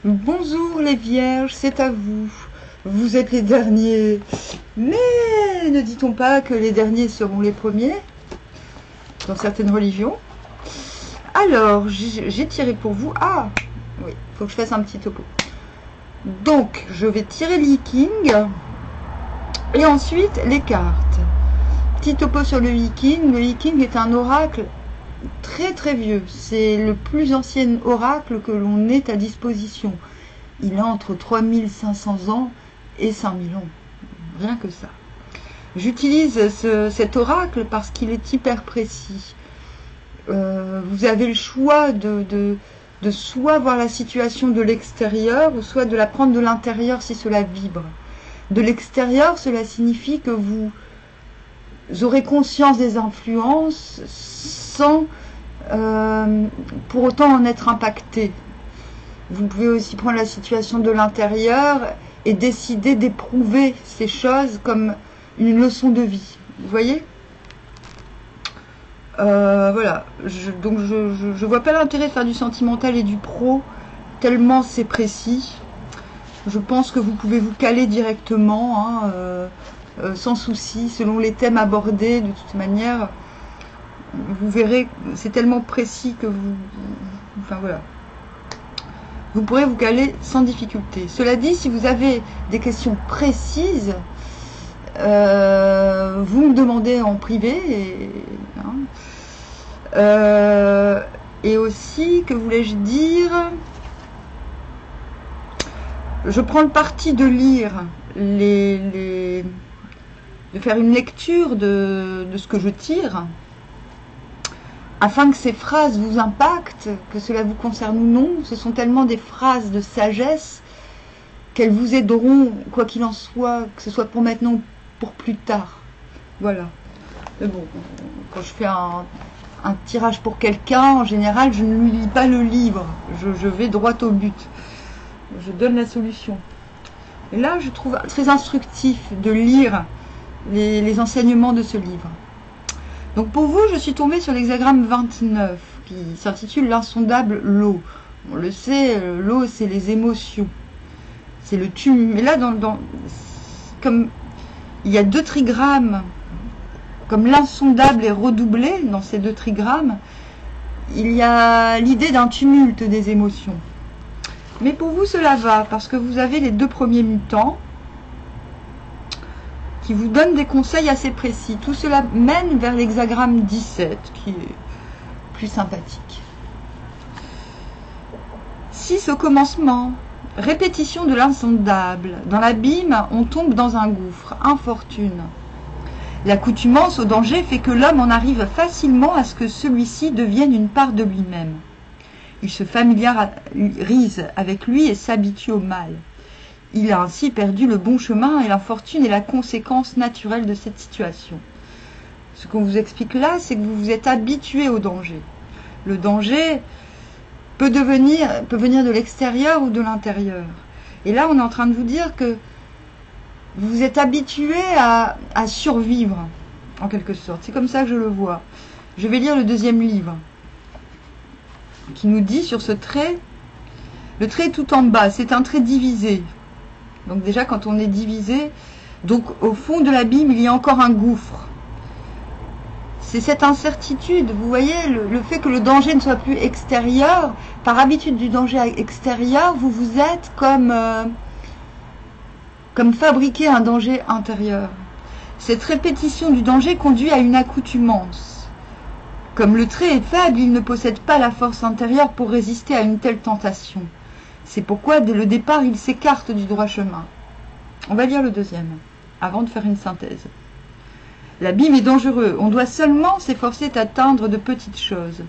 Bonjour les vierges, c'est à vous. Vous êtes les derniers. Mais ne dit-on pas que les derniers seront les premiers dans certaines religions? Alors, j'ai tiré pour vous. Ah, oui, il faut que je fasse un petit topo. Donc, je vais tirer le Viking et ensuite les cartes. Petit topo sur le Viking. Le Viking est un oracle très très vieux. C'est le plus ancien oracle que l'on ait à disposition. Il a entre 3500 ans et 5000 ans. Rien que ça. J'utilise cet oracle parce qu'il est hyper précis. Vous avez le choix de soit voir la situation de l'extérieur, ou soit de la prendre de l'intérieur si cela vibre. De l'extérieur, cela signifie que vous aurez conscience des influences sans pour autant en être impacté. Vous pouvez aussi prendre la situation de l'intérieur et décider d'éprouver ces choses comme une leçon de vie. Vous voyez? Voilà. Donc je vois pas l'intérêt de faire du sentimental et du pro, tellement c'est précis. Je pense que vous pouvez vous caler directement, hein, sans souci, selon les thèmes abordés. De toute manière, vous verrez, c'est tellement précis que enfin voilà. Vous pourrez vous caler sans difficulté. Cela dit, si vous avez des questions précises, vous me demandez en privé. Et aussi, que voulais-je dire? Je prends le parti de lire de faire une lecture de ce que je tire, afin que ces phrases vous impactent, que cela vous concerne ou non. Ce sont tellement des phrases de sagesse qu'elles vous aideront, quoi qu'il en soit, que ce soit pour maintenant ou pour plus tard. Voilà. Mais bon, quand je fais un tirage pour quelqu'un, en général, je ne lui lis pas le livre. Je vais droit au but. Je donne la solution. Et là, je trouve très instructif de lire les enseignements de ce livre. Donc pour vous, je suis tombée sur l'hexagramme 29, qui s'intitule l'insondable lot. On le sait, l'eau, c'est les émotions. C'est le tumulte. Mais là, comme il y a deux trigrammes, comme l'insondable est redoublé dans ces deux trigrammes, il y a l'idée d'un tumulte des émotions. Mais pour vous, cela va, parce que vous avez les deux premiers mutants qui vous donnent des conseils assez précis. Tout cela mène vers l'hexagramme 17, qui est plus sympathique. 6 au commencement. Répétition de l'insondable. Dans l'abîme, on tombe dans un gouffre. Infortune. L'accoutumance au danger fait que l'homme en arrive facilement à ce que celui-ci devienne une part de lui-même. Il se familiarise avec lui et s'habitue au mal. Il a ainsi perdu le bon chemin et l'infortune est la conséquence naturelle de cette situation. Ce qu'on vous explique là, c'est que vous vous êtes habitué au danger. Le danger peut venir de l'extérieur ou de l'intérieur. Et là, on est en train de vous dire que vous vous êtes habitué à survivre, en quelque sorte. C'est comme ça que je le vois. Je vais lire le deuxième livre, qui nous dit sur ce trait, le trait est tout en bas, c'est un trait divisé. Donc déjà, quand on est divisé, donc au fond de l'abîme, il y a encore un gouffre. C'est cette incertitude, vous voyez, le fait que le danger ne soit plus extérieur. Par habitude du danger extérieur, vous vous êtes comme fabriquer un danger intérieur. Cette répétition du danger conduit à une accoutumance. Comme le trait est faible, il ne possède pas la force intérieure pour résister à une telle tentation. C'est pourquoi, dès le départ, il s'écarte du droit chemin. On va lire le deuxième, avant de faire une synthèse. L'abîme est dangereux. On doit seulement s'efforcer d'atteindre de petites choses.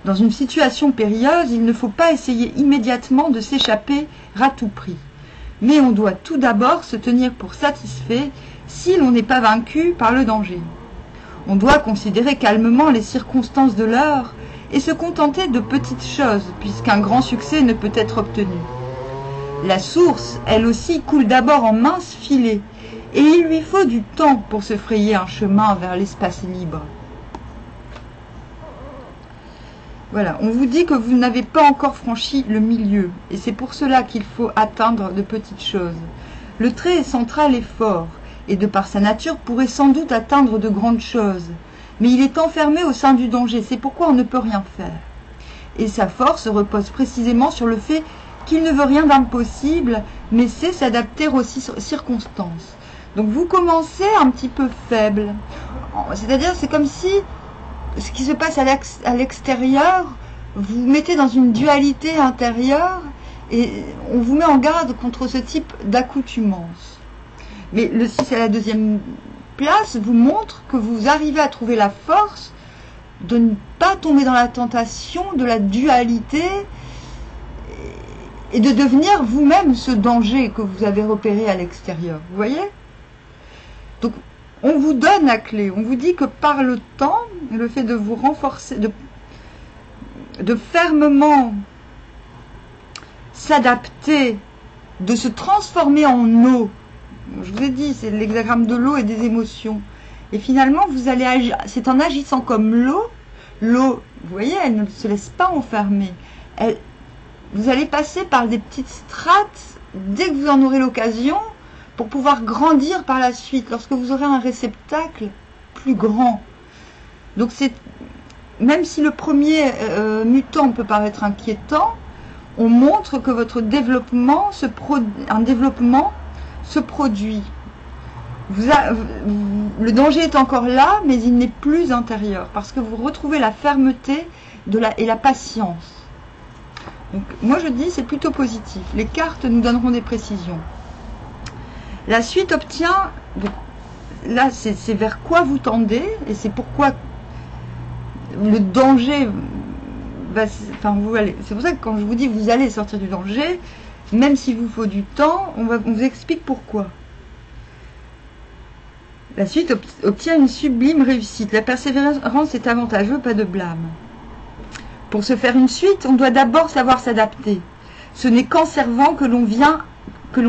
Dans une situation périlleuse, il ne faut pas essayer immédiatement de s'échapper à tout prix. Mais on doit tout d'abord se tenir pour satisfait si l'on n'est pas vaincu par le danger. On doit considérer calmement les circonstances de l'heure et se contenter de petites choses, puisqu'un grand succès ne peut être obtenu. La source, elle aussi, coule d'abord en minces filets, et il lui faut du temps pour se frayer un chemin vers l'espace libre. Voilà, on vous dit que vous n'avez pas encore franchi le milieu. Et c'est pour cela qu'il faut atteindre de petites choses. Le trait central est fort, et de par sa nature pourrait sans doute atteindre de grandes choses. Mais il est enfermé au sein du danger, c'est pourquoi on ne peut rien faire. Et sa force repose précisément sur le fait qu'il ne veut rien d'impossible, mais sait s'adapter aux circonstances. Donc vous commencez un petit peu faible. C'est-à-dire, c'est comme si ce qui se passe à l'extérieur, vous mettez dans une dualité intérieure et on vous met en garde contre ce type d'accoutumance. Mais le 6 à la deuxième place vous montre que vous arrivez à trouver la force de ne pas tomber dans la tentation de la dualité et de devenir vous-même ce danger que vous avez repéré à l'extérieur. Vous voyez? Donc, on vous donne la clé. On vous dit que par le temps, le fait de vous renforcer, de fermement s'adapter, de se transformer en eau. Je vous ai dit, c'est l'hexagramme de l'eau et des émotions. Et finalement, vous allez agir. C'est en agissant comme l'eau. L'eau, vous voyez, elle ne se laisse pas enfermer. Vous allez passer par des petites strates dès que vous en aurez l'occasion pour pouvoir grandir par la suite, lorsque vous aurez un réceptacle plus grand. Donc c'est, même si le premier mutant peut paraître inquiétant, on montre que votre développement se produit. Le danger est encore là, mais il n'est plus intérieur, parce que vous retrouvez la fermeté et la patience. Donc, moi je dis c'est plutôt positif. Les cartes nous donneront des précisions. La suite obtient, donc, là c'est vers quoi vous tendez, et c'est pourquoi le danger, c'est pour ça que quand je vous dis vous allez sortir du danger, même s'il vous faut du temps, on vous explique pourquoi. La suite obtient une sublime réussite. La persévérance est avantageuse, pas de blâme. Pour se faire une suite, on doit d'abord savoir s'adapter. Ce n'est qu'en servant que l'on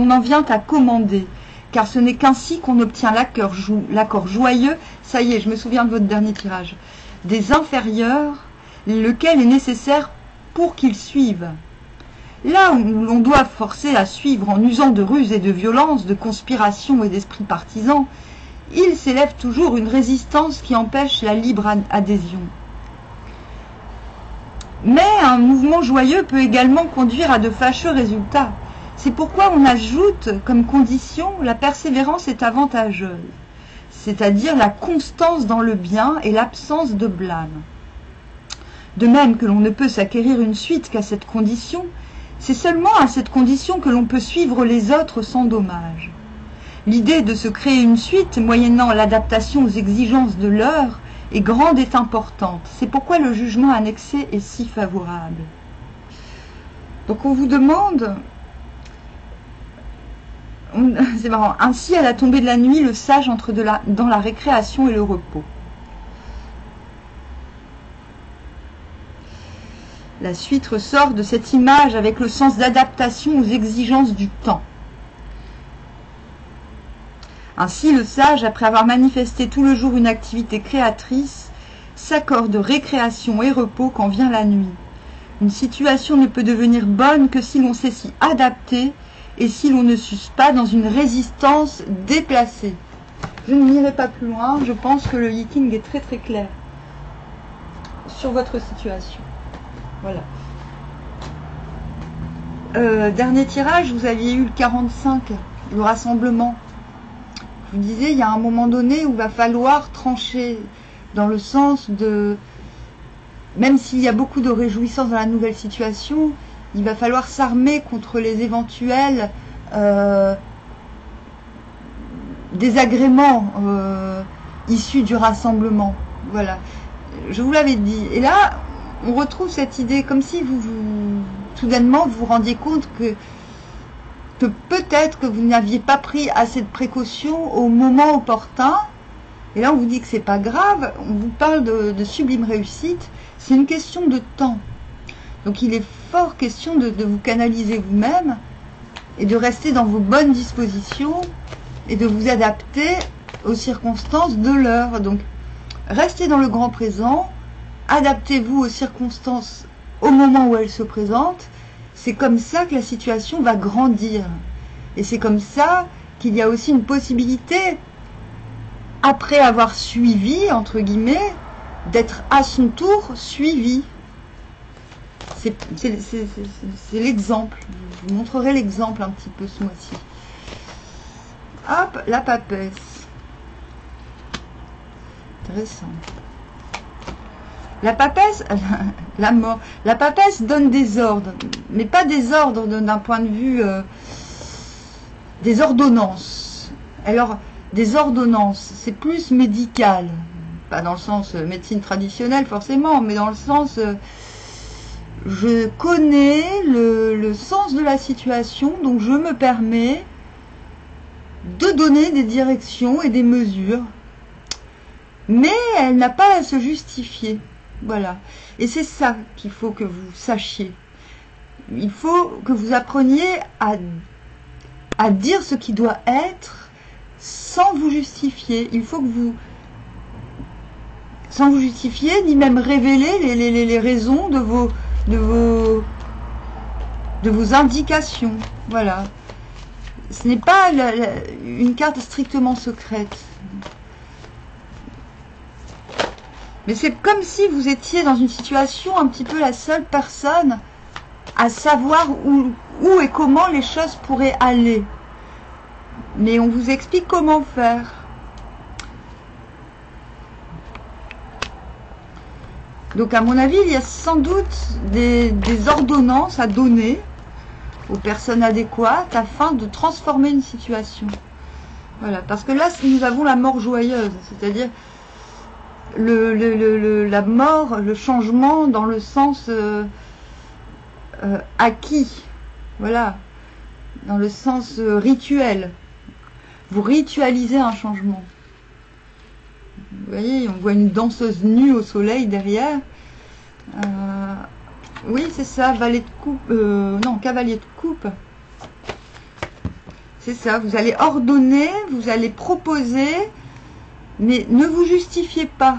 en vient à commander, car ce n'est qu'ainsi qu'on obtient l'accord joyeux, ça y est, je me souviens de votre dernier tirage, des inférieurs, lequel est nécessaire pour qu'ils suivent. Là où l'on doit forcer à suivre en usant de ruse et de violence, de conspiration et d'esprit partisan, il s'élève toujours une résistance qui empêche la libre adhésion. Mais un mouvement joyeux peut également conduire à de fâcheux résultats. C'est pourquoi on ajoute comme condition la persévérance est avantageuse, c'est-à-dire la constance dans le bien et l'absence de blâme. De même que l'on ne peut s'acquérir une suite qu'à cette condition, c'est seulement à cette condition que l'on peut suivre les autres sans dommage. L'idée de se créer une suite, moyennant l'adaptation aux exigences de l'heure, est grande et importante. C'est pourquoi le jugement annexé est si favorable. Donc on vous demande, c'est marrant, ainsi à la tombée de la nuit, le sage entre dans la récréation et le repos. La suite ressort de cette image avec le sens d'adaptation aux exigences du temps. Ainsi, le sage, après avoir manifesté tout le jour une activité créatrice, s'accorde récréation et repos quand vient la nuit. Une situation ne peut devenir bonne que si l'on sait s'y adapter et si l'on ne s'use pas dans une résistance déplacée. Je n'irai pas plus loin, je pense que le Yiking est très très clair sur votre situation. Voilà. Dernier tirage, vous aviez eu le 45, le rassemblement. Je vous disais, il y a un moment donné où il va falloir trancher, dans le sens de, même s'il y a beaucoup de réjouissance dans la nouvelle situation, il va falloir s'armer contre les éventuels désagréments issus du rassemblement. Voilà, je vous l'avais dit. Et là, on retrouve cette idée, comme si soudainement vous vous rendiez compte que peut-être que vous n'aviez pas pris assez de précautions au moment opportun. Et là, on vous dit que c'est pas grave. On vous parle de sublime réussite. C'est une question de temps. Donc, il est fort question de vous canaliser vous-même et de rester dans vos bonnes dispositions et de vous adapter aux circonstances de l'heure. Donc, restez dans le grand présent. adaptez-vous aux circonstances au moment où elles se présentent. C'est comme ça que la situation va grandir. Et c'est comme ça qu'il y a aussi une possibilité, après avoir suivi, entre guillemets, d'être à son tour suivi. C'est l'exemple. Je vous montrerai l'exemple un petit peu ce mois-ci. Hop, la papesse. Intéressant. La papesse, la mort. La papesse donne des ordres, mais pas des ordres d'un point de vue des ordonnances. Alors, des ordonnances, c'est plus médical, pas dans le sens médecine traditionnelle forcément, mais dans le sens je connais le sens de la situation, donc je me permets de donner des directions et des mesures, mais elle n'a pas à se justifier. Voilà. Et c'est ça qu'il faut que vous sachiez. Il faut que vous appreniez à dire ce qui doit être sans vous justifier. Il faut que vous, sans vous justifier, ni même révéler les raisons de vos indications. Voilà. Ce n'est pas une carte strictement secrète. Mais c'est comme si vous étiez dans une situation un petit peu la seule personne à savoir où et comment les choses pourraient aller. Mais on vous explique comment faire. Donc à mon avis, il y a sans doute des ordonnances à donner aux personnes adéquates afin de transformer une situation. Voilà, parce que là, nous avons la mort joyeuse, c'est-à-dire la mort, le changement dans le sens acquis, voilà, dans le sens rituel. Vous ritualisez un changement. Vous voyez, on voit une danseuse nue au soleil derrière. Oui, c'est ça, valet de coupe, non, cavalier de coupe. C'est ça, vous allez ordonner, vous allez proposer, mais ne vous justifiez pas.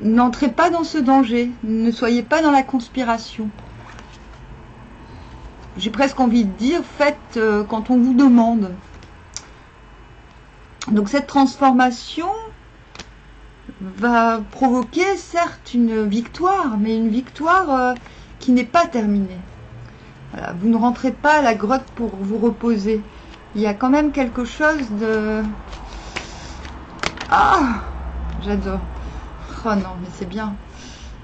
N'entrez pas dans ce danger. Ne soyez pas dans la conspiration. J'ai presque envie de dire, faites quand on vous demande. Donc cette transformation va provoquer certes une victoire, mais une victoire qui n'est pas terminée. Voilà, vous ne rentrez pas à la grotte pour vous reposer. Il y a quand même quelque chose de... Ah, j'adore. Oh non, mais c'est bien.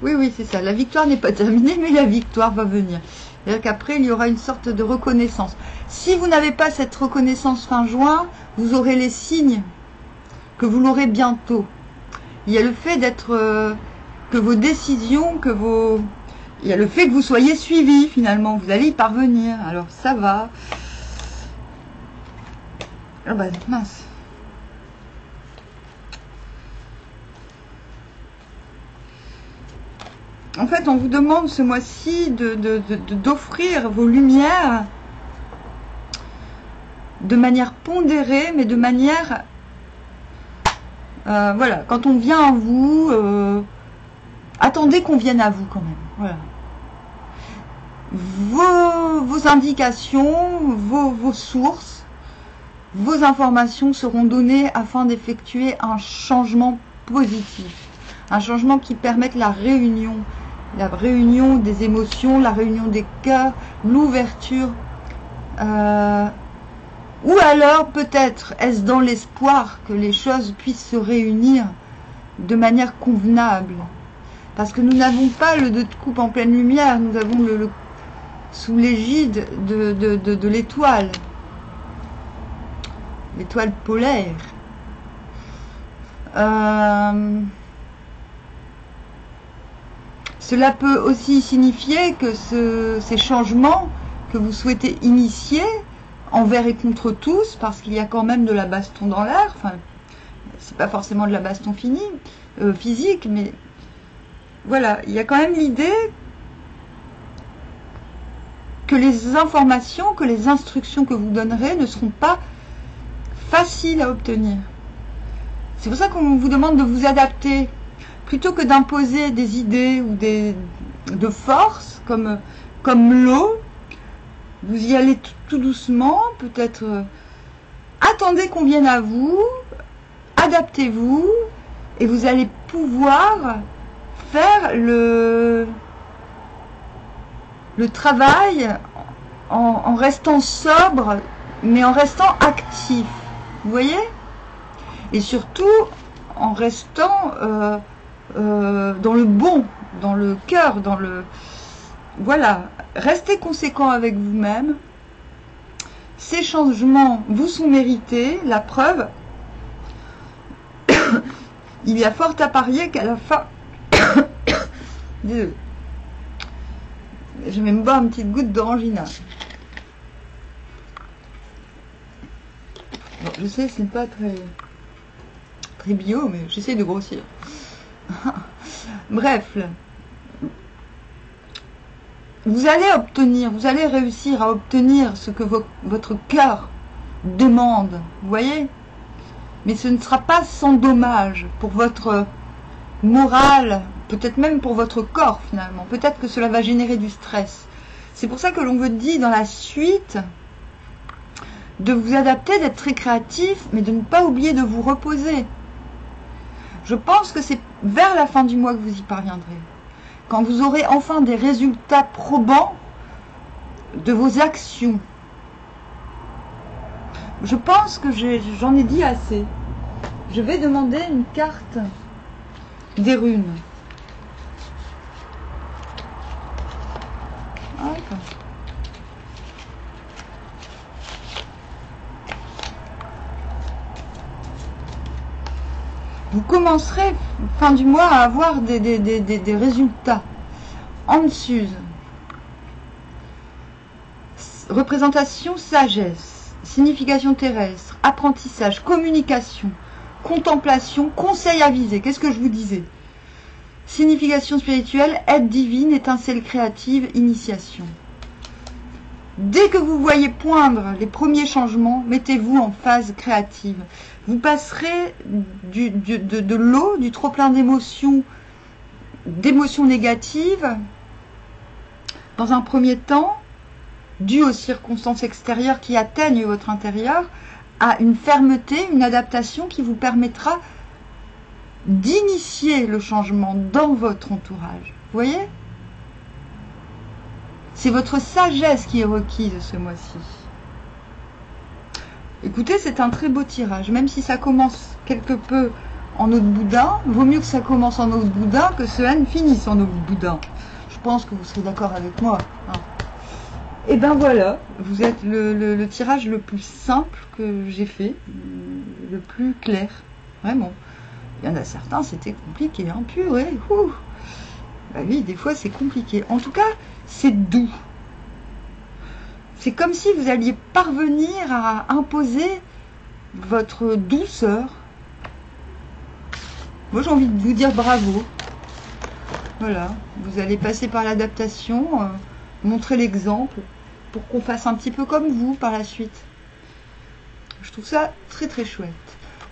Oui, oui, c'est ça. La victoire n'est pas terminée, mais la victoire va venir. C'est-à-dire qu'après, il y aura une sorte de reconnaissance. Si vous n'avez pas cette reconnaissance fin juin, vous aurez les signes que vous l'aurez bientôt. Il y a le fait d'être... que vos décisions, il y a le fait que vous soyez suivi, finalement. Vous allez y parvenir. Alors, ça va. Ah bah, mince. En fait, on vous demande ce mois-ci d'offrir vos lumières de manière pondérée, mais de manière... voilà, quand on vient à vous, attendez qu'on vienne à vous quand même. Voilà. Vos indications, vos sources, vos informations seront données afin d'effectuer un changement positif. Un changement qui permette la réunion des émotions, la réunion des cœurs, l'ouverture. Ou alors, peut-être, est-ce dans l'espoir que les choses puissent se réunir de manière convenable. Parce que nous n'avons pas le 2 de coupe en pleine lumière, nous avons le sous l'égide de l'étoile. L'étoile polaire. Cela peut aussi signifier que ces changements que vous souhaitez initier envers et contre tous, parce qu'il y a quand même de la baston dans l'air, enfin, c'est pas forcément de la baston physique, mais voilà, il y a quand même l'idée que les informations, que les instructions que vous donnerez ne seront pas faciles à obtenir. C'est pour ça qu'on vous demande de vous adapter. plutôt que d'imposer des idées ou de force, comme l'eau, vous y allez tout doucement, peut-être attendez qu'on vienne à vous, adaptez-vous, et vous allez pouvoir faire le travail en restant sobre, mais en restant actif. Vous voyez? Et surtout en restant dans le bon, dans le cœur, dans le... Voilà, restez conséquent avec vous-même. Ces changements vous sont mérités, la preuve. Il y a fort à parier qu'à la fin... Désolé. Je vais me boire une petite goutte d'orangina. Bon, je sais, ce n'est pas très bio, mais j'essaie de grossir. Bref, vous allez réussir à obtenir ce que votre cœur demande, vous voyez? Mais ce ne sera pas sans dommage pour votre morale, peut-être même pour votre corps finalement. Peut-être que cela va générer du stress. C'est pour ça que l'on vous dit dans la suite de vous adapter, d'être très créatif, mais de ne pas oublier de vous reposer. Je pense que c'est vers la fin du mois que vous y parviendrez. Quand vous aurez enfin des résultats probants de vos actions. Je pense que j'en ai dit assez. Je vais demander une carte des runes. Ah, d'accord. Vous commencerez fin du mois à avoir des résultats. En dessous, représentation sagesse, signification terrestre, apprentissage, communication, contemplation, conseil avisé. Qu'est-ce que je vous disais? Signification spirituelle, aide divine, étincelle créative, initiation. Dès que vous voyez poindre les premiers changements, mettez-vous en phase créative. Vous passerez de l'eau, du trop-plein d'émotions négatives, dans un premier temps, dû aux circonstances extérieures qui atteignent votre intérieur, à une fermeté, une adaptation qui vous permettra d'initier le changement dans votre entourage. Vous voyez? C'est votre sagesse qui est requise ce mois-ci. Écoutez, c'est un très beau tirage. Même si ça commence quelque peu en eau de boudin, vaut mieux que ça commence en eau de boudin que cela ne finisse en eau de boudin. Je pense que vous serez d'accord avec moi. Hein. Et ben voilà, vous êtes le tirage le plus simple que j'ai fait, le plus clair. Vraiment. Il y en a certains, c'était compliqué, hein, purée. Bah oui, des fois c'est compliqué. En tout cas, c'est doux. C'est comme si vous alliez parvenir à imposer votre douceur. Moi, j'ai envie de vous dire bravo. Voilà, vous allez passer par l'adaptation, montrer l'exemple pour qu'on fasse un petit peu comme vous par la suite. Je trouve ça très très chouette.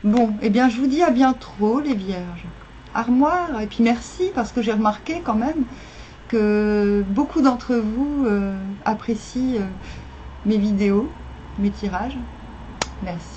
Bon, eh bien, je vous dis à bientôt, les vierges. Armoire, et puis merci, parce que j'ai remarqué quand même que beaucoup d'entre vous apprécient mes vidéos, mes tirages. Merci.